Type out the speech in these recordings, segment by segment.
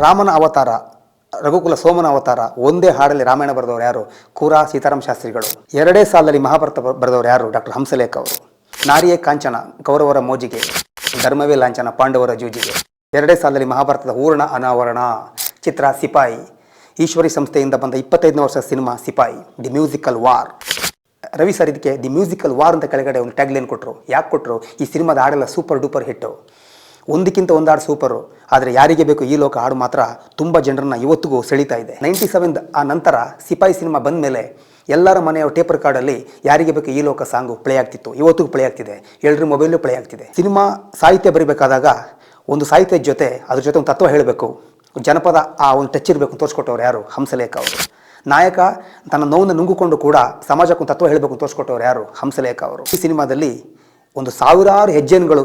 ರಾಮನ ಅವತಾರ, ರಘುಕುಲ ಸೋಮನ ಅವತಾರ ಒಂದೇ ಹಾಡಲ್ಲಿ ರಾಮಾಯಣ ಬರೆದವರು ಯಾರು? ಕೂರಾ ಸೀತಾರಾಮ ಶಾಸ್ತ್ರಿಗಳು. ಎರಡೇ ಸಾಲಲ್ಲಿ ಮಹಾಭಾರತ ಬರೆದವರು ಯಾರು? ಡಾಕ್ಟರ್ ಹಂಸಲೇಖ ಅವರು. ನಾರಿಯೇ ಕಾಂಚನ ಕೌರವರ ಮೋಜಿಗೆ, ಧರ್ಮವೇ ಲಾಂಛನ ಪಾಂಡವರ ಜೂಜಿಗೆ. ಎರಡೇ ಸಾಲಲ್ಲಿ ಮಹಾಭಾರತದ ಹೂರ್ಣ ಅನಾವರಣ. ಚಿತ್ರ ಸಿಪಾಯಿ. ಈಶ್ವರಿ ಸಂಸ್ಥೆಯಿಂದ ಬಂದ 25ನೇ ವರ್ಷದ cinema Sipayi, the musical war. Ravi sir ಇದಕ್ಕೆ ದಿ ಮ್ಯೂಸಿಕಲ್ ವಾರ್ ಅಂತ ಕೆಳಗಡೆ ಒಂದು ಟ್ಯಾಗ್ಲೈನ್ ಕೊಟ್ಟರು. ಯಾಕೆ ಕೊಟ್ಟರು? ಈ ಸಿನಿಮಾದ ಹಾಡೆಲ್ಲ ಸೂಪರ್ ಡೂಪರ್ ಹಿಟ್ಟು. ಒಂದಕ್ಕಿಂತ ಒಂದು ಹಾಡು ಸೂಪರು. ಆದರೆ ಯಾರಿಗೆ ಬೇಕು ಈ ಲೋಕ ಹಾಡು ಮಾತ್ರ ತುಂಬ ಜನರನ್ನ ಇವತ್ತಿಗೂ ಸೆಳೀತಾ ಇದೆ. 97 ಆ ನಂತರ ಸಿಪಾಯಿ ಸಿನಿಮಾ ಬಂದ ಮೇಲೆ ಎಲ್ಲರ ಮನೆಯ ಟೇಪ್ ರೆಕಾರ್ಡಲ್ಲಿ ಯಾರಿಗೆ ಬೇಕು ಈ ಲೋಕ ಸಾಂಗು ಪ್ಲೇ ಆಗ್ತಿತ್ತು. ಇವತ್ತಿಗೂ ಪ್ಲೇ ಆಗ್ತಿದೆ. ಎಲ್ಲರ ಮೊಬೈಲು ಪ್ಲೇ ಆಗ್ತಿದೆ. ಸಿನಿಮಾ ಸಾಹಿತ್ಯ ಬರೀಬೇಕಾದಾಗ ಒಂದು ಸಾಹಿತ್ಯದ ಜೊತೆ ಅದ್ರ ಜೊತೆ ಒಂದು ತತ್ವ ಹೇಳಬೇಕು, ಜನಪದ ಆ ಒಂದು ಟಚ್ ಇರಬೇಕು ಅಂತ ತೋರಿಸ್ಕೊಟ್ಟವ್ರು ಯಾರು? ಹಂಸಲೇಖ ಅವರು. ನಾಯಕ ತನ್ನ ನೋವನ್ನು ನುಂಗಿಕೊಂಡು ಕೂಡ ಸಮಾಜಕ್ಕೆ ಒಂದು ತತ್ವ ಹೇಳಬೇಕು ಅಂತ ತೋರಿಸ್ಕೊಟ್ಟವ್ರು ಯಾರು? ಹಂಸಲೇಖ ಅವರು. ಈ ಸಿನಿಮಾದಲ್ಲಿ ಒಂದು ಸಾವಿರಾರು ಹೆಜ್ಜೆನ್ಗಳು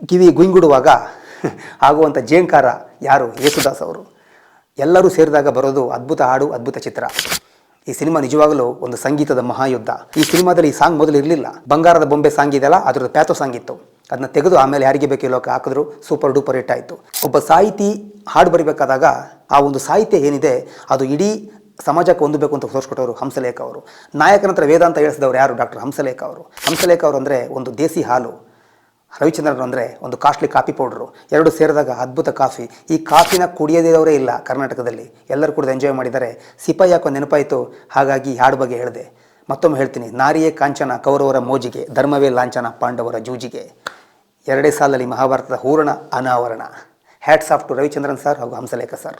ಕಿವಿ ಗುಂಗುಡುವಾಗ ಆಗುವಂಥ ಜೇಂಕಾರ ಯಾರು? ಯೇಸುದಾಸ್ ಅವರು. ಎಲ್ಲರೂ ಸೇರಿದಾಗ ಬರೋದು ಅದ್ಭುತ ಹಾಡು, ಅದ್ಭುತ ಚಿತ್ರ. ಈ ಸಿನಿಮಾ ನಿಜವಾಗಲೂ ಒಂದು ಸಂಗೀತದ ಮಹಾಯುದ್ಧ. ಈ ಸಿನಿಮಾದಲ್ಲಿ ಈ ಸಾಂಗ್ ಮೊದಲು ಇರಲಿಲ್ಲ. ಬಂಗಾರದ ಬೊಂಬೆ ಸಾಂಗ್ ಇದೆಯಲ್ಲ, ಅದ್ರದ್ದು ಪ್ಯಾಥೋ ಸಾಂಗ್ ಇತ್ತು. ಅದನ್ನ ತೆಗೆದು ಆಮೇಲೆ ಯಾರಿಗೆ ಬೇಕು ಈ ಲೋಕ ಹಾಕಿದ್ರು. ಸೂಪರ್ ಡೂಪರ್ ಹಿಟ್ ಆಯಿತು. ಒಬ್ಬ ಸಾಹಿತಿ ಹಾಡು ಬರಿಬೇಕಾದಾಗ ಆ ಒಂದು ಸಾಹಿತ್ಯ ಏನಿದೆ ಅದು ಇಡೀ ಸಮಾಜಕ್ಕೆ ಹೊಂದಬೇಕು ಅಂತ ತೋರಿಸ್ಕೊಟ್ಟವರು ಹಂಸಲೇಖ ಅವರು. ನಾಯಕ ನಂತರ ವೇದಾಂತ ಹೇಳಿಸಿದವರು ಯಾರು? ಡಾಕ್ಟರ್ ಹಂಸಲೇಖ ಅವರು. ಹಂಸಲೇಖ ಅವರು ಅಂದರೆ ಒಂದು ದೇಸಿ ಹಾಲು, ರವಿಚಂದ್ರನ್ ಅಂದರೆ ಒಂದು ಕಾಸ್ಟ್ಲಿ ಕಾಫಿ ಪೌಡ್ರು. ಎರಡು ಸೇರಿದಾಗ ಅದ್ಭುತ ಕಾಫಿ. ಈ ಕಾಫಿನ ಕುಡಿಯೋದವರೇ ಇಲ್ಲ ಕರ್ನಾಟಕದಲ್ಲಿ. ಎಲ್ಲರೂ ಕೂಡ ಎಂಜಾಯ್ ಮಾಡಿದ್ದಾರೆ. ಸಿಪಾಯಿ ಯಾಕೋ ನೆನಪಾಯಿತು, ಹಾಗಾಗಿ ಹಾಡು ಬಗ್ಗೆ ಹೇಳಿದೆ. ಮತ್ತೊಮ್ಮೆ ಹೇಳ್ತೀನಿ, ನಾರಿಯೇ ಕಾಂಚನ ಕೌರವರ ಮೋಜಿಗೆ, ಧರ್ಮವೇ ಲಾಂಛನ ಪಾಂಡವರ ಜೂಜಿಗೆ. ಎರಡೇ ಸಾಲಲ್ಲಿ ಮಹಾಭಾರತದ ಹೂರಣ ಅನಾವರಣ. Hats off to Ravichandran sir ಹಾಗೂ ಹಂಸಲೇಖ ಸರ್.